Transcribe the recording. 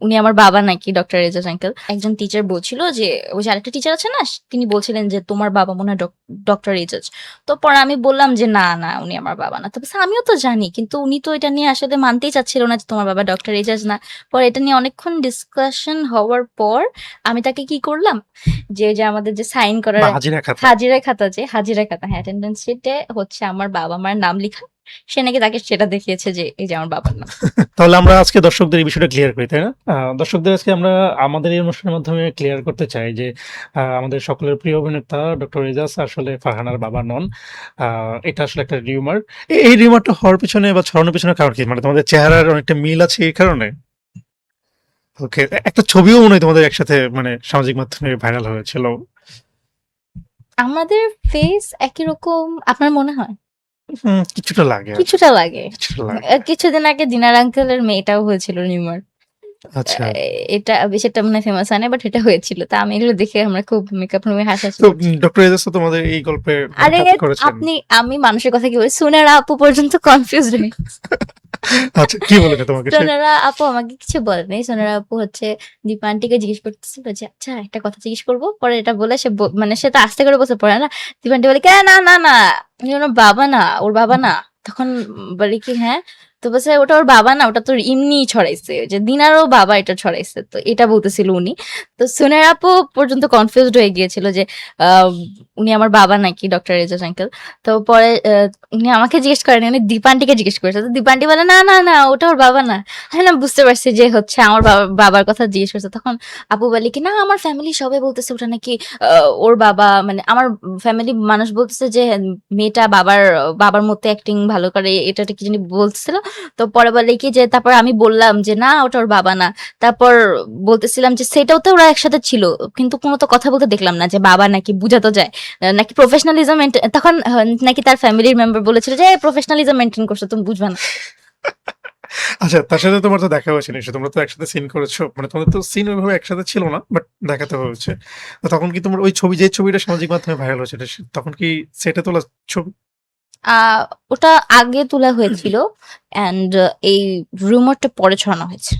উনি আমার বাবা নাকি ডক্টর এজাজ আঙ্কেল। একজন টিচার বলছিল যে ওই যে আরেকটা টিচার আছে না? তিনি বলছিলেন যে তোমার বাবা মনে হয় ডক্টর এজাজ। তো পরে আমি বললাম যে না, না উনি আমার বাবা না। তো বলছে আমিও তো জানি। কিন্তু উনি তো এটা নিয়ে আসলে মানতেই চাচ্ছিল না যে তোমার বাবা ডক্টর এজাজ না। পরে এটা নিয়ে অনেকক্ষণ ডিসকাশন হওয়ার পর আমি তাকে কি করলাম? যে আমাদের যে সাইন করার বা হাজিরা খাতা। হাজিরা খাতা হ্যাঁ, অ্যাটেন্ডেন্স শিটে হচ্ছে আমার বাবা-মার নাম লিখা। সে নাকি তাকে সেটা দেখিয়েছে যে এই যে আমার বাবার নাম। তাহলে আমরা আজকে দর্শকদের এই বিষয়টা ক্লিয়ার করি, তাই না? দর্শকদের আজকে আমরা আমাদের এই অনুষ্ঠানের মাধ্যমে ক্লিয়ার করতে চাই যে আমাদের সকলের প্রিয় অভিনেতা ডক্টর এজাজ আসলে ফারহানার বাবা নন। এটা আসলে একটা রিউমার। এই রিউমারটা হওয়ার পিছনে বা ছড়ানোর পিছনে কারণ কি? মানে তোমাদের চেহারার অনেকটা মিল আছে এই কারণে? ওকে। একটা ছবিও মনে হয় তোমাদের একসাথে মানে সামাজিক মাধ্যমে ভাইরাল হয়েছিল। আমাদের ফেস একই রকম আপনার মনে হয়? কিছুটা লাগে আরকি। কিছুটা লাগে। কিছুটা লাগে। কিছুদিন আগে দিনার আঙ্কেলের মেয়েটাও হয়েছিল রিউমার। আচ্ছা। এটা বেশিটা মনে হয় ফেমাস হয় না, বাট এটা হয়েছিল। তো আমি এগুলো দেখে আমরা খুব মেকআপ রুমে হাসাহাসি তো করছি। ডক্টর এজাজ তো তোমাদের এই গল্পে মানে আরে কাজ করেছেন। আমি মানুষের কথা কি বলি? সুনেরা আপু পর্যন্ত কনফিউজড হয়ে আচ্ছা, কি বলেছে তোমাকে সে? সোনারা আপু আমাকে কিছু বলে নাই। সোনারা আপু হচ্ছে দীপা আন্টিকে জিজ্ঞেস করতেছিল যে, "আচ্ছা একটা কথা জিজ্ঞেস করব?" পরে এটা বলে সে মানে সে তো আস্তে করে বলতে পারে না। দীপা আন্টি বলে, "না, না, না, উনি ওনার বাবা না, ওর বাবা না।" তখন বলি কি, "হ্যাঁ?" তো বলছে, "ওটা ওর বাবা না, ওটা তো এমনিই ছড়াইছে। যে দিনারও বাবা এটা ছড়াইছে।" তো এটা বলতেছিল উনি। তো সোনার আপু পর্যন্ত কনফিউজড হয়ে গিয়েছিল যে আ উনি আমার বাবা নাকি ডক্টর এজাজ আঙ্কেল। তো পরে উনি আমাকে জিজ্ঞেস করেনি, উনি দীপা আন্টিকে জিজ্ঞেস করেছে। তো দীপা আন্টি বলে, "না, না, না, ওটা ওর বাবা না।" হ্যাঁ, না বুঝতে পারছি যে হচ্ছে আমার বাবার কথা জিজ্ঞেস করছে। তখন আপু বলে কি, "না আমার ফ্যামিলি সবাই বলতেছে ওটা নাকি ওর বাবা মানে আমার ফ্যামিলি মানুষ বলতেছে যে মেয়েটা বাবার মতো অ্যাক্টিং ভালো করে।" এটা কি জানি বলতেছিল। তো পরে বলে কি যে তারপর আমি বললাম যে, "না ওটা ওর বাবা না।" তারপর বলতেছিলাম যে সেটাও তো ওরা একসাথে ছিল। কিন্তু কোনো তো কথা বলতে দেখলাম না যে বাবা নাকি বুঝা তো যায়। নাকি প্রফেশনালিজম তখন নাকি তার ফ্যামিলির মেম্বার বলেছিল যে, "প্রফেশনালিজম মেইনটেইন করছো তুমি বুঝবা না।" আচ্ছা, তার সাথে তোমার তো দেখা হয়েছে নিশ্চয়ই। তোমরা তো একসাথে সিন করেছো। মানে তোমাদের তো সিন ওইভাবে একসাথে ছিল না। বাট দেখাতে হয়েছে। তো তখন কি তোমার ওই ছবি যে ছবিটা সামাজিক মাধ্যমে ভাইরাল হয়েছে এটা তখন কি সেটে তোলা ছবি? আ ওটা আগে তোলা হয়েছিল অ্যান্ড এই রুমারটা পরে ছড়ানো হয়েছে।